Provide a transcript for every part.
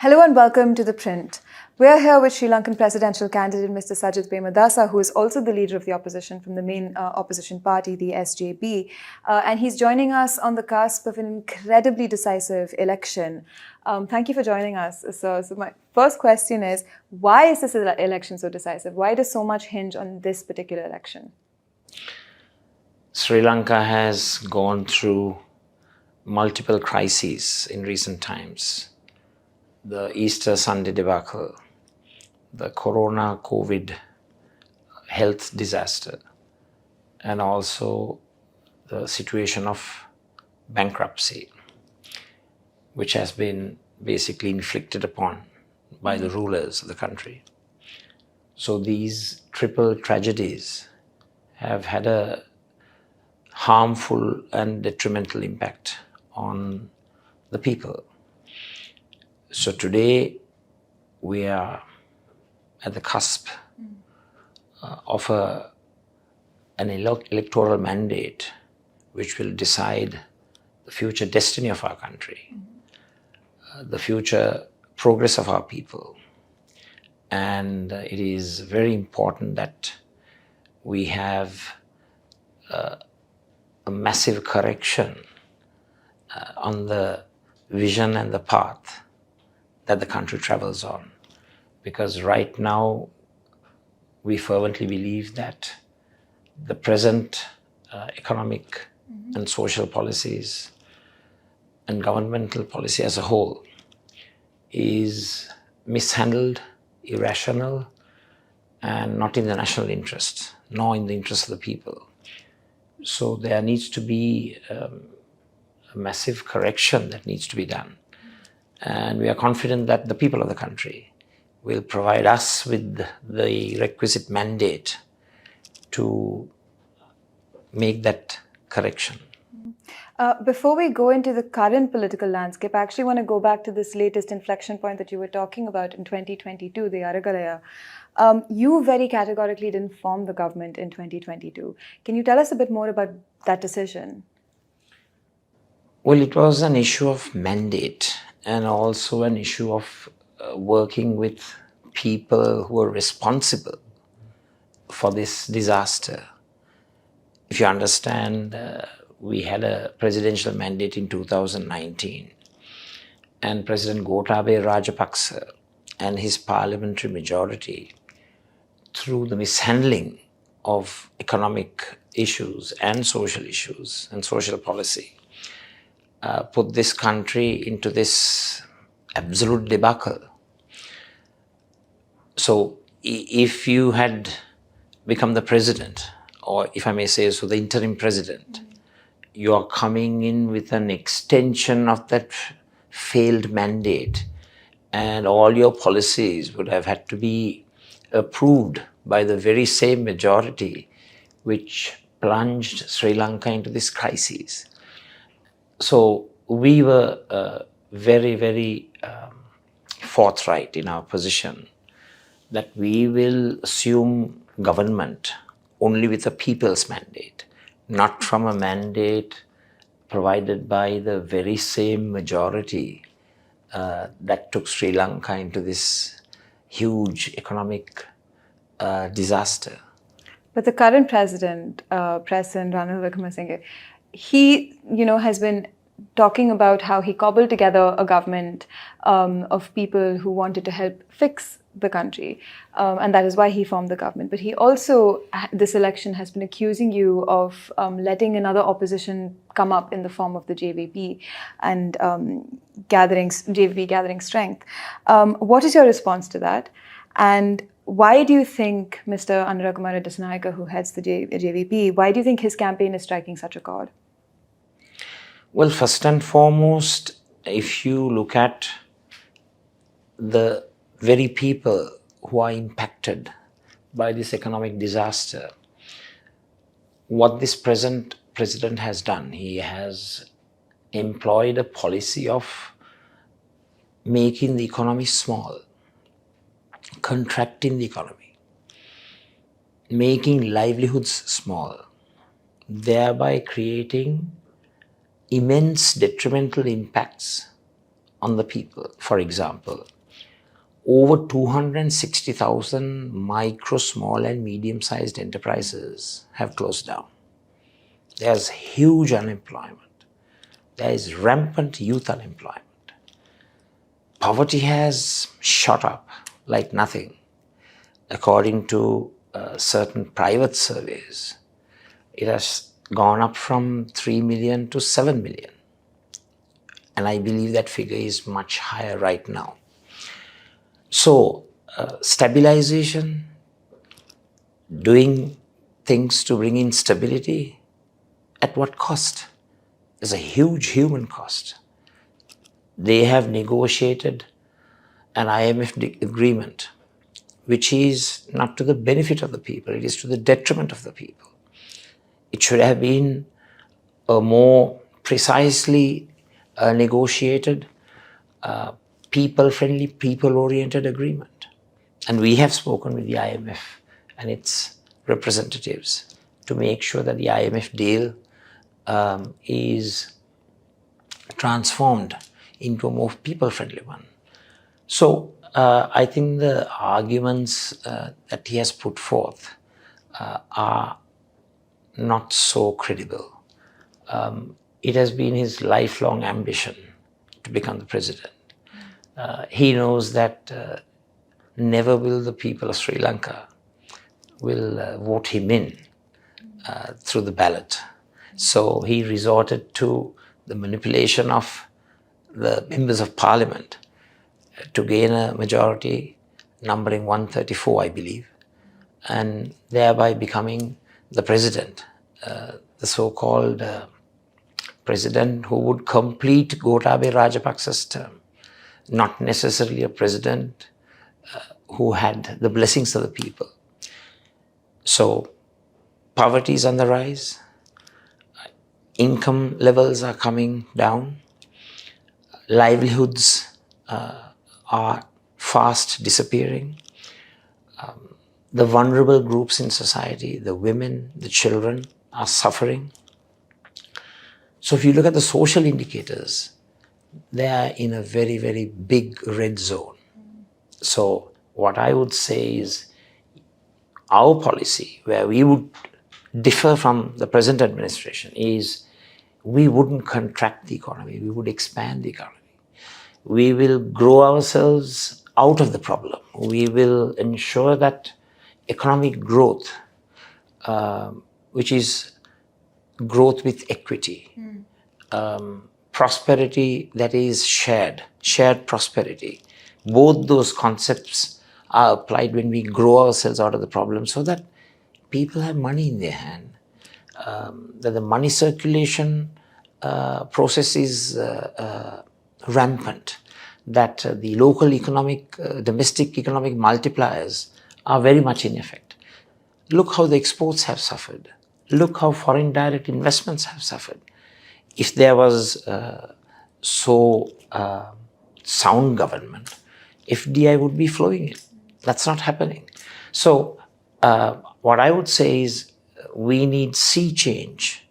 Hello and welcome to ThePrint. We're here with Sri Lankan presidential candidate Mr. Sajith Premadasa, who is also the leader of the opposition from the main opposition party, the SJP. And he's joining us on the cusp of an incredibly decisive election. Thank you for joining us. So my first question is, why is this election so decisive? Why does so much hinge on this particular election? Sri Lanka has gone through multiple crises in recent times. The Easter Sunday debacle, the Corona COVID health disaster, and also the situation of bankruptcy, which has been basically inflicted upon by the rulers of the country. So these triple tragedies have had a harmful and detrimental impact on the people. So today we are at the cusp of an electoral mandate which will decide the future destiny of our country, the future progress of our people. And it is very important that we have a massive correction on the vision and the path that the country travels on. Because right now, we fervently believe that the present economic and social policies and governmental policy as a whole is mishandled, irrational, and not in the national interest, nor in the interest of the people. So there needs to be a massive correction that needs to be done. And we are confident that the people of the country will provide us with the requisite mandate to make that correction. Before we go into the current political landscape, I actually want to go back to this latest inflection point that you were talking about in 2022, the Aragalaya. You very categorically didn't form the government in 2022. Can you tell us a bit more about that decision? Well, it was an issue of mandate and also an issue of working with people who are responsible for this disaster. If you understand, we had a presidential mandate in 2019, and President Gotabaya Rajapaksa and his parliamentary majority, through the mishandling of economic issues and social policy, put this country into this absolute debacle. So if you had become the president, or if I may say so, the interim president, you are coming in with an extension of that failed mandate, and all your policies would have had to be approved by the very same majority which plunged Sri Lanka into this crisis. So we were very, very forthright in our position that we will assume government only with a people's mandate, not from a mandate provided by the very same majority that took Sri Lanka into this huge economic disaster. But the current president, President Wickremesinghe, he, has been talking about how he cobbled together a government of people who wanted to help fix the country, and that is why he formed the government. But he also, this election, has been accusing you of letting another opposition come up in the form of the JVP and JVP gathering strength. What is your response to that? And why do you think Mr. Anurakumara Dissanayake, who heads the JVP, why do you think his campaign is striking such a chord? Well, first and foremost, if you look at the very people who are impacted by this economic disaster, what this present president has done, he has employed a policy of making the economy small, contracting the economy, making livelihoods small, thereby creating immense detrimental impacts on the people. For example, over 260,000 micro, small and medium-sized enterprises have closed down. There's huge unemployment. There is rampant youth unemployment. Poverty has shot up like nothing. According to certain private surveys, it has gone up from 3 million to 7 million. And I believe that figure is much higher right now. So, stabilization, doing things to bring in stability, at what cost? There's a huge human cost. They have negotiated an IMF agreement which is not to the benefit of the people, it is to the detriment of the people. It should have been a more precisely negotiated, people-friendly, people-oriented agreement. And we have spoken with the IMF and its representatives to make sure that the IMF deal is transformed into a more people-friendly one. So I think the arguments that he has put forth are not so credible. It has been his lifelong ambition to become the president. He knows that never will the people of Sri Lanka will vote him in through the ballot. So he resorted to the manipulation of the members of parliament to gain a majority numbering 134, I believe, and thereby becoming the president, the so-called president who would complete Gotabaya Rajapaksa's term, not necessarily a president who had the blessings of the people. So poverty is on the rise, income levels are coming down, livelihoods are fast disappearing. The vulnerable groups in society, the women, the children are suffering. So if you look at the social indicators, they are in a very, very big red zone. So what I would say is our policy, where we would differ from the present administration, is we wouldn't contract the economy, we would expand the economy. We will grow ourselves out of the problem. We will ensure that economic growth, which is growth with equity, prosperity that is shared prosperity. Both those concepts are applied when we grow ourselves out of the problem so that people have money in their hand, that the money circulation process is rampant, that the local economic, domestic economic multipliers are very much in effect. Look how the exports have suffered. Look how foreign direct investments have suffered. If there was sound government, FDI would be flowing in. That's not happening. So what I would say is we need sea change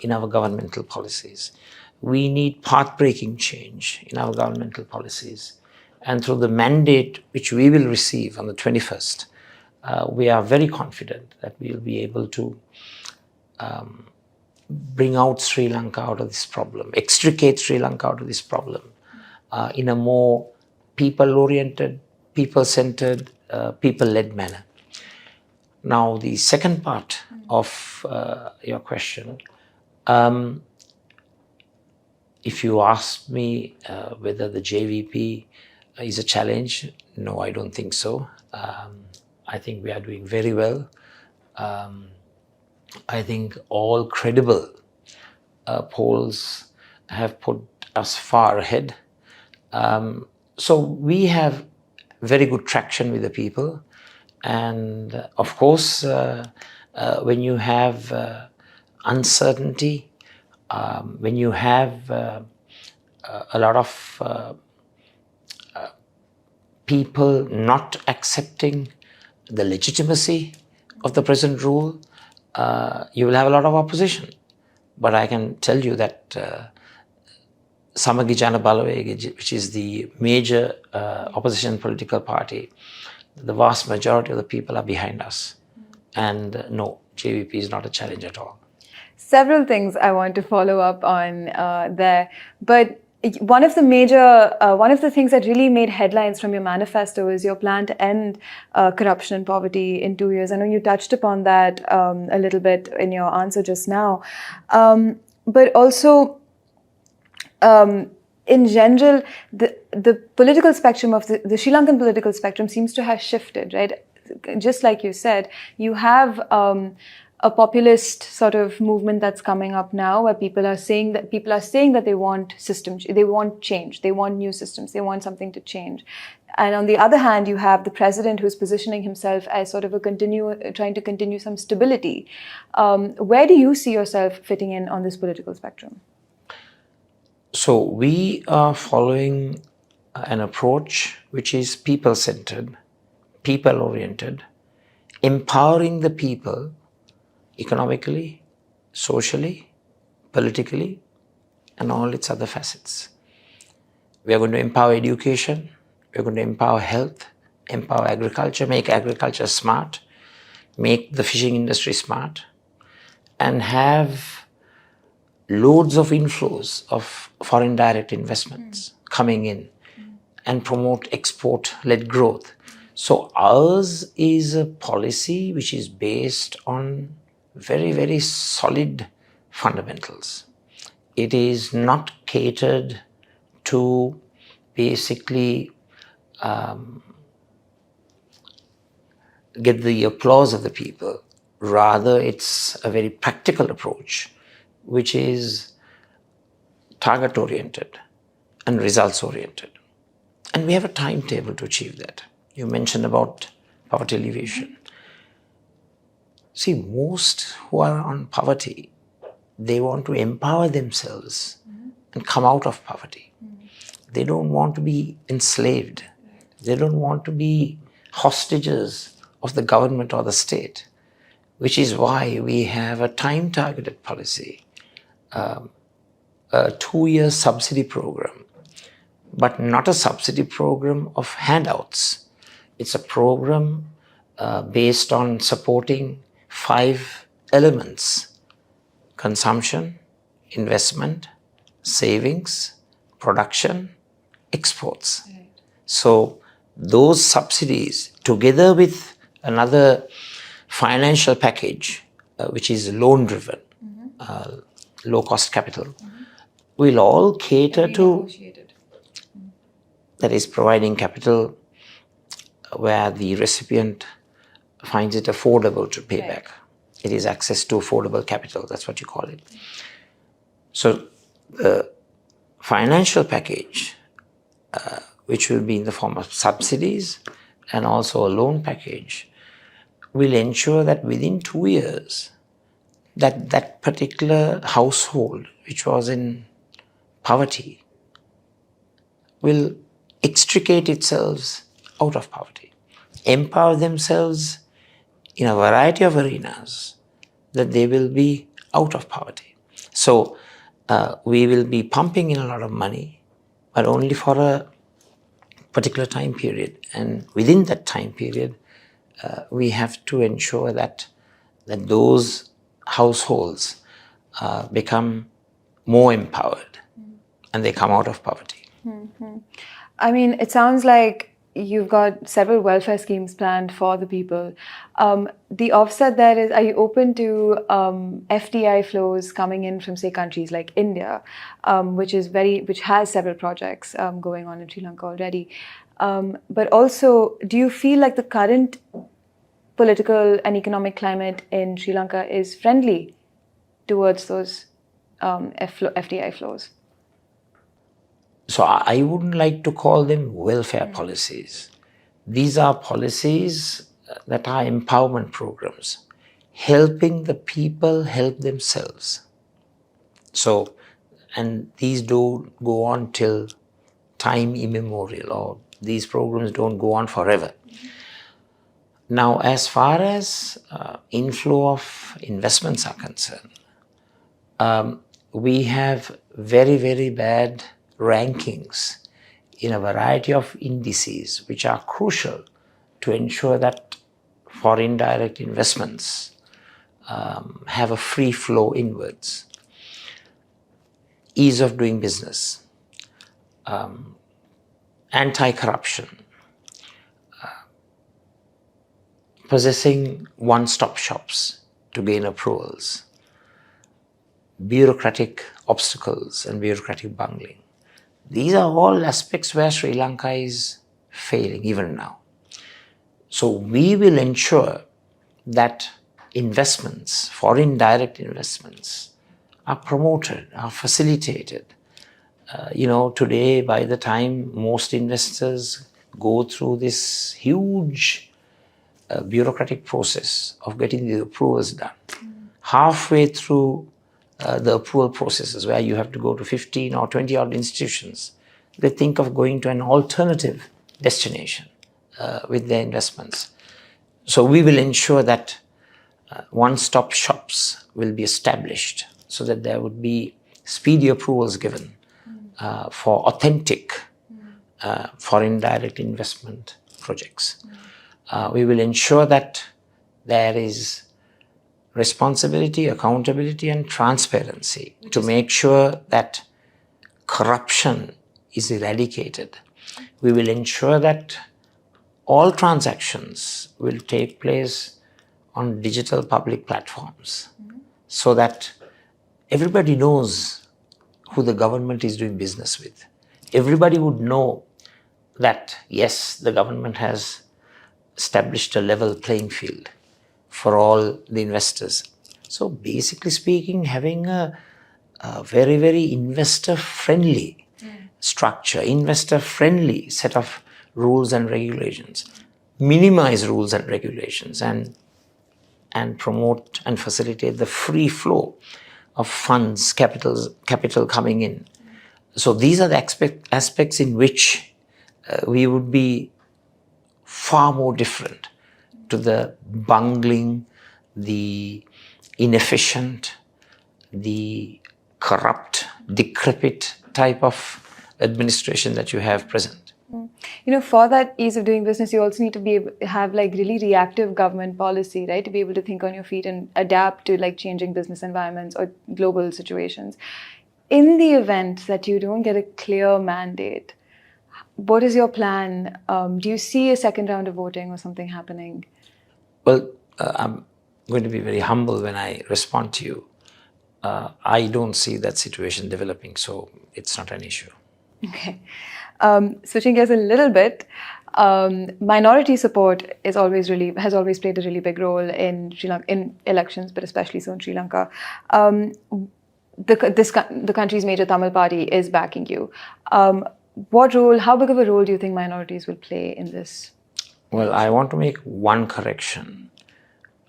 in our governmental policies. We need path-breaking change in our governmental policies. And through the mandate which we will receive on the 21st, we are very confident that we will be able to bring out Sri Lanka out of this problem, extricate Sri Lanka out of this problem in a more people-oriented, people-centered, people-led manner. Now, the second part of your question, if you ask me whether the JVP is a challenge, no, I don't think so. I think we are doing very well. I think all credible polls have put us far ahead. So we have very good traction with the people. And of course, when you have uncertainty, when you have a lot of people not accepting the legitimacy of the present rule, you will have a lot of opposition. But I can tell you that Samagi Jana Balawega, which is the major opposition political party, the vast majority of the people are behind us. And no, JVP is not a challenge at all. Several things I want to follow up on there, but one of the things that really made headlines from your manifesto is your plan to end corruption and poverty in 2 years. I know you touched upon that a little bit in your answer just now, but also in general, the political spectrum of the Sri Lankan political spectrum seems to have shifted, right? Just like you said, you have a populist sort of movement that's coming up now, where people are saying that they want they want change, they want new systems, they want something to change. And on the other hand, you have the president who's positioning himself as sort of trying to continue some stability. Where do you see yourself fitting in on this political spectrum? So we are following an approach which is people-centered, people-oriented, empowering the people economically, socially, politically, and all its other facets. We are going to empower education, we are going to empower health, empower agriculture, make agriculture smart, make the fishing industry smart, and have loads of inflows of foreign direct investments coming in and promote export-led growth. So ours is a policy which is based on very, very solid fundamentals. It is not catered to basically get the applause of the people. Rather, it's a very practical approach, which is target-oriented and results-oriented. And we have a timetable to achieve that. You mentioned about poverty alleviation. See, most who are on poverty, they want to empower themselves and come out of poverty. They don't want to be enslaved. They don't want to be hostages of the government or the state, which is why we have a time-targeted policy, a 2-year subsidy program, but not a subsidy program of handouts. It's a program based on supporting 5 elements: consumption, investment, savings, production, exports. Right. So those subsidies, together with another financial package, which is loan-driven, low-cost capital, will all cater to, that is providing capital where the recipient finds it affordable to pay back. It is access to affordable capital, that's what you call it. So the financial package, which will be in the form of subsidies and also a loan package, will ensure that within 2 years, that particular household which was in poverty will extricate itself out of poverty, empower themselves in a variety of arenas, that they will be out of poverty. So we will be pumping in a lot of money, but only for a particular time period. And within that time period, we have to ensure that those households become more empowered and they come out of poverty. I mean, it sounds like you've got several welfare schemes planned for the people. The offset there is, are you open to FDI flows coming in from, say, countries like India, which has several projects going on in Sri Lanka already? But also, do you feel like the current political and economic climate in Sri Lanka is friendly towards those FDI flows? So I wouldn't like to call them welfare policies. These are policies that are empowerment programs, helping the people help themselves. So, and these don't go on till time immemorial, or these programs don't go on forever. Now, as far as inflow of investments are concerned, we have very, very bad rankings in a variety of indices which are crucial to ensure that foreign direct investments have a free flow inwards. Ease of doing business, anti-corruption, possessing one-stop shops to gain approvals, bureaucratic obstacles and bureaucratic bungling. These are all aspects where Sri Lanka is failing even now. So we will ensure that investments, foreign direct investments, are promoted, are facilitated. Today, by the time most investors go through this huge bureaucratic process of getting the approvals done, halfway through the approval processes where you have to go to 15 or 20 odd institutions, they think of going to an alternative destination with their investments. So we will ensure that one-stop shops will be established so that there would be speedy approvals given for authentic foreign direct investment projects. We will ensure that there is responsibility, accountability and transparency to make sure that corruption is eradicated. We will ensure that all transactions will take place on digital public platforms so that everybody knows who the government is doing business with. Everybody would know that, yes, the government has established a level playing field for all the investors. So basically speaking, having a very, very investor-friendly structure, investor-friendly set of rules and regulations, minimize rules and regulations and promote and facilitate the free flow of funds, capital coming in. So these are the aspects in which we would be far more different to the bungling, the inefficient, the corrupt, decrepit type of administration that you have present. For that ease of doing business, you also need to have really reactive government policy, right? To be able to think on your feet and adapt to changing business environments or global situations. In the event that you don't get a clear mandate, what is your plan? Do you see a second round of voting or something happening? Well, I'm going to be very humble when I respond to you. I don't see that situation developing, so it's not an issue. Okay. Switching gears a little bit, minority support has always played a really big role in Sri Lanka, in elections, but especially so in Sri Lanka. The country's major Tamil party is backing you. How big of a role do you think minorities will play in this? Well, I want to make one correction.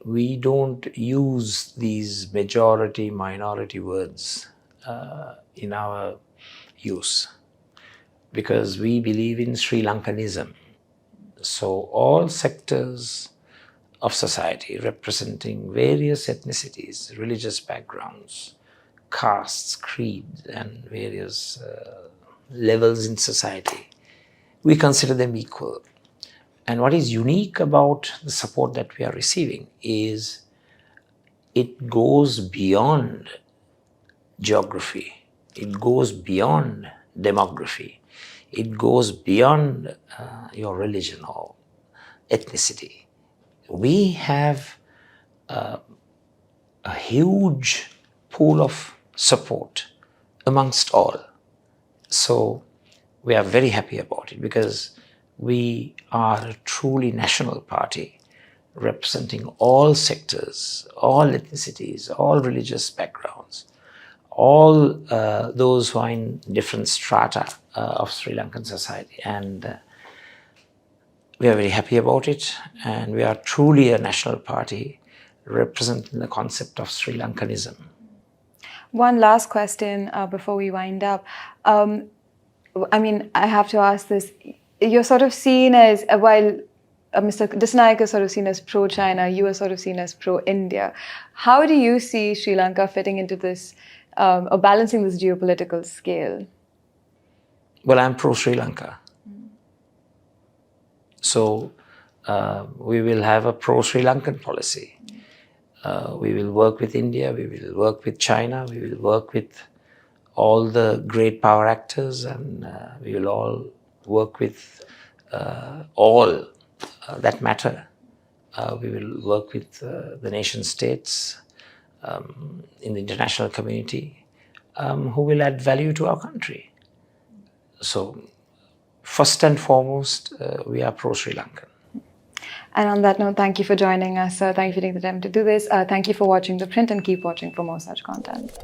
We don't use these majority, minority words in our use because we believe in Sri Lankanism. So all sectors of society representing various ethnicities, religious backgrounds, castes, creeds, and various levels in society, we consider them equal. And what is unique about the support that we are receiving is it goes beyond geography, it goes beyond demography, it goes beyond your religion or ethnicity. We have a huge pool of support amongst all. So we are very happy about it because we are a truly national party representing all sectors, all ethnicities, all religious backgrounds, all those who are in different strata of Sri Lankan society. And we are very happy about it. And we are truly a national party representing the concept of Sri Lankanism. One last question before we wind up. I have to ask this. You're sort of seen as, while Mr. Disnayak is sort of seen as pro-China, you are sort of seen as pro-India. How do you see Sri Lanka fitting into this or balancing this geopolitical scale? Well, I'm pro-Sri Lanka. So we will have a pro-Sri Lankan policy. We will work with India, we will work with China, we will work with all the great power actors, and we will all work with all that matter. We will work with the nation states in the international community who will add value to our country. So first and foremost, we are pro-Sri Lankan. And on that note, thank you for joining us. Thank you for taking the time to do this. Thank you for watching The Print, and keep watching for more such content.